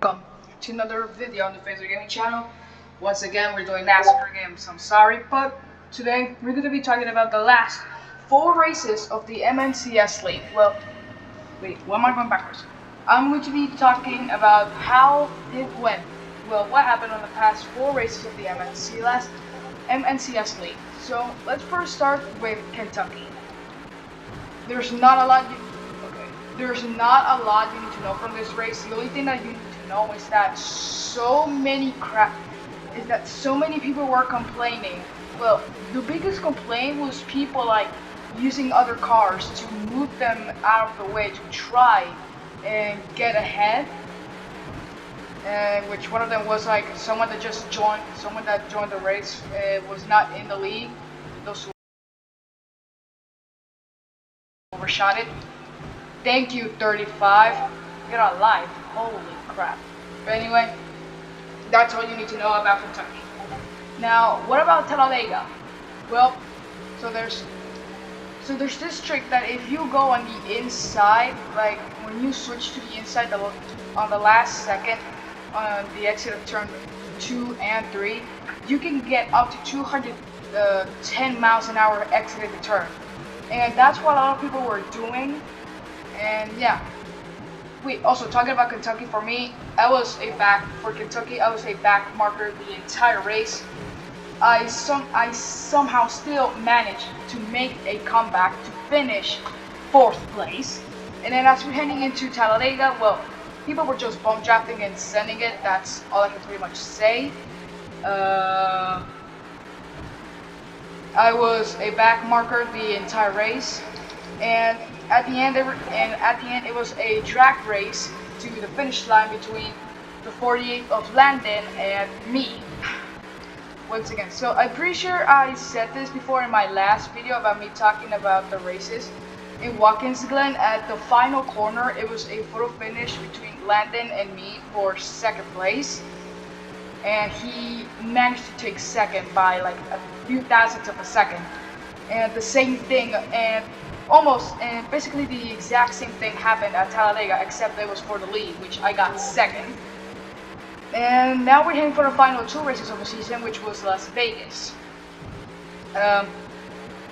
welcome to another video on the Facebook Gaming channel. Once again, we're doing NASCAR games. I'm sorry, but today we're going to be talking about the last 4 races of the MNCS slate. Well, wait, why am I going backwards? I'm going to be talking about how it went. Well, what happened on the past 4 races of the MNCS slate. So let's first start with Kentucky. There's not a lot you need to know from this race. The only thing that you need to know is that so many people were complaining. Well, the biggest complaint was people like using other cars to move them out of the way to try and get ahead. Which one of them was like someone that joined the race, was not in the league. Those who overshot it. Thank you, 35. Get a life. Holy crap. But anyway, that's all you need to know about Kentucky. Now, what about Talladega? Well, so there's this trick that if you go on the inside, like when you switch to the inside on the last second on the exit of turn 2 and 3, you can get up to 210 miles an hour exiting the turn. And that's what a lot of people were doing. And yeah, also talking about Kentucky, for me, I was a back marker the entire race. I somehow still managed to make a comeback to finish 4th place. And then as we're heading into Talladega, well, people were just bump drafting and sending it. That's all I can pretty much say. I was a back marker the entire race, and at the end it was a drag race to the finish line between the 48 of Landen and me. Once again, so I'm pretty sure I said this before in my last video about me talking about the races. In Watkins Glen, at the final corner, it was a photo finish between Landen and me for 2nd place, and he managed to take 2nd by like a few thousandths of a second. And the same thing, and basically the exact same thing happened at Talladega, except it was for the lead, which I got 2nd. And now we're heading for the final 2 races of the season, which was Las Vegas.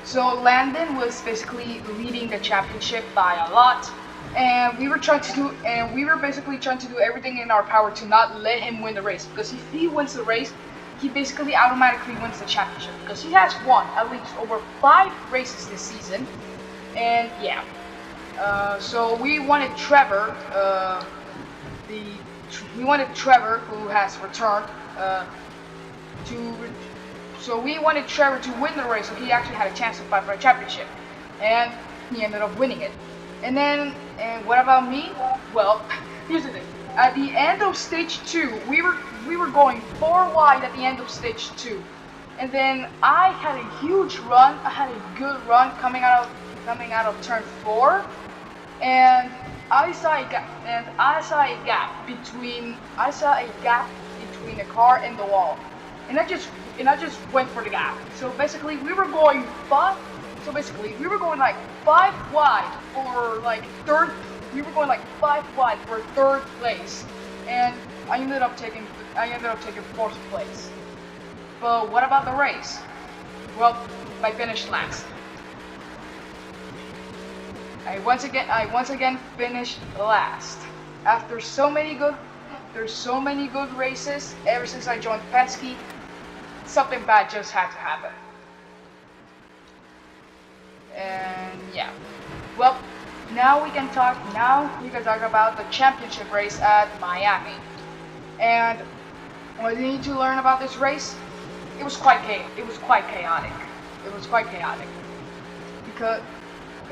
So Landen was basically leading the championship by a lot, and we were basically trying to do everything in our power to not let him win the race, because if he wins the race, he basically automatically wins the championship, because he has won at least over 5 races this season. And yeah, so we wanted Trevor, who has returned, so we wanted Trevor to win the race, so he actually had a chance to fight for a championship, and he ended up winning it. And what about me? Well, here's the thing. At the end of stage 2, we were going 4 wide at the end of stage 2, and then I had a huge run. I had a good run coming out of turn 4, and I saw a gap between the car and the wall, and I just went for the gap. So basically we were going like 5 wide for like 3rd. We were going like 5 wide for 3rd place, and I ended up taking 4th place. But what about the race? Well, I finished last. I once again finished last. After there's so many good races ever since I joined Penske, something bad just had to happen. And yeah, well, now we can talk about the championship race at Miami. And what you need to learn about this race, it was quite chaotic. Because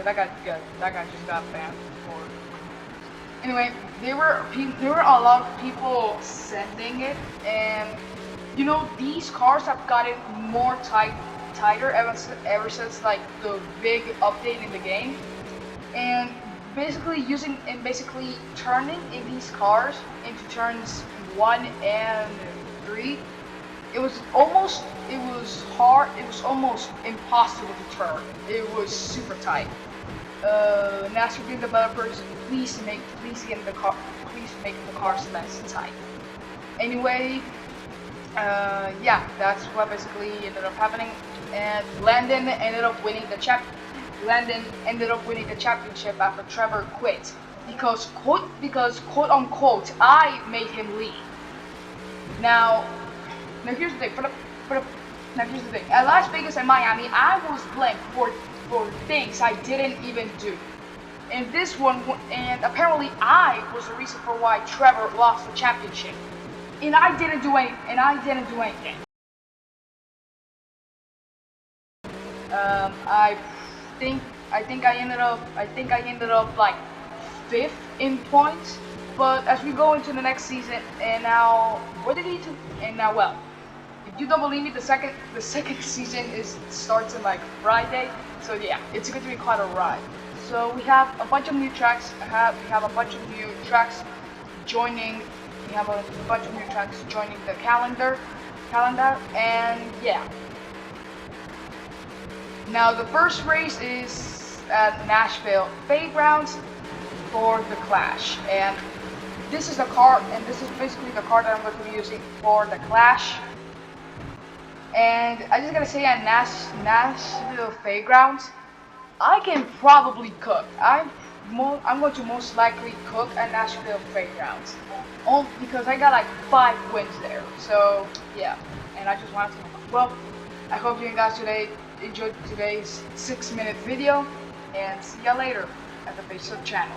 that guy just got banned for. Anyway, there were a lot of people sending it, and you know, these cars have gotten more tighter ever since like the big update in the game, and basically turning in these cars into turns 1 and 3. It was almost impossible to turn. It was super tight. NASCAR game developers, please make the cars less tight. Anyway, yeah, that's what basically ended up happening, and Landen ended up winning the championship after Trevor quit because quote unquote I made him leave. Now here's the thing. Now here's the thing. At Las Vegas and Miami, I was blamed for things I didn't even do. And this one, and apparently I was the reason for why Trevor lost the championship. And I didn't do anything. I think I ended up like 5th in points. But as we go into the next season, and now what did he do? And now, well, if you don't believe me, the second season starts in like Friday. So yeah, it's going to be quite a ride. So we have a bunch of new tracks. We have a bunch of new tracks joining. We have a bunch of new tracks joining the calendar, and yeah. Now the first race is at Nashville Fairgrounds for the Clash, and this is the car, and this is basically the car that I'm going to be using for the Clash. And I just gotta say, at Nashville Fairgrounds, I can probably cook. I'm going to most likely cook at Nashville Fairgrounds, only because I got like 5 wins there. So yeah, and I just wanted to. Well, I hope you guys enjoyed today's 6-minute video, and see ya later at the Facebook channel.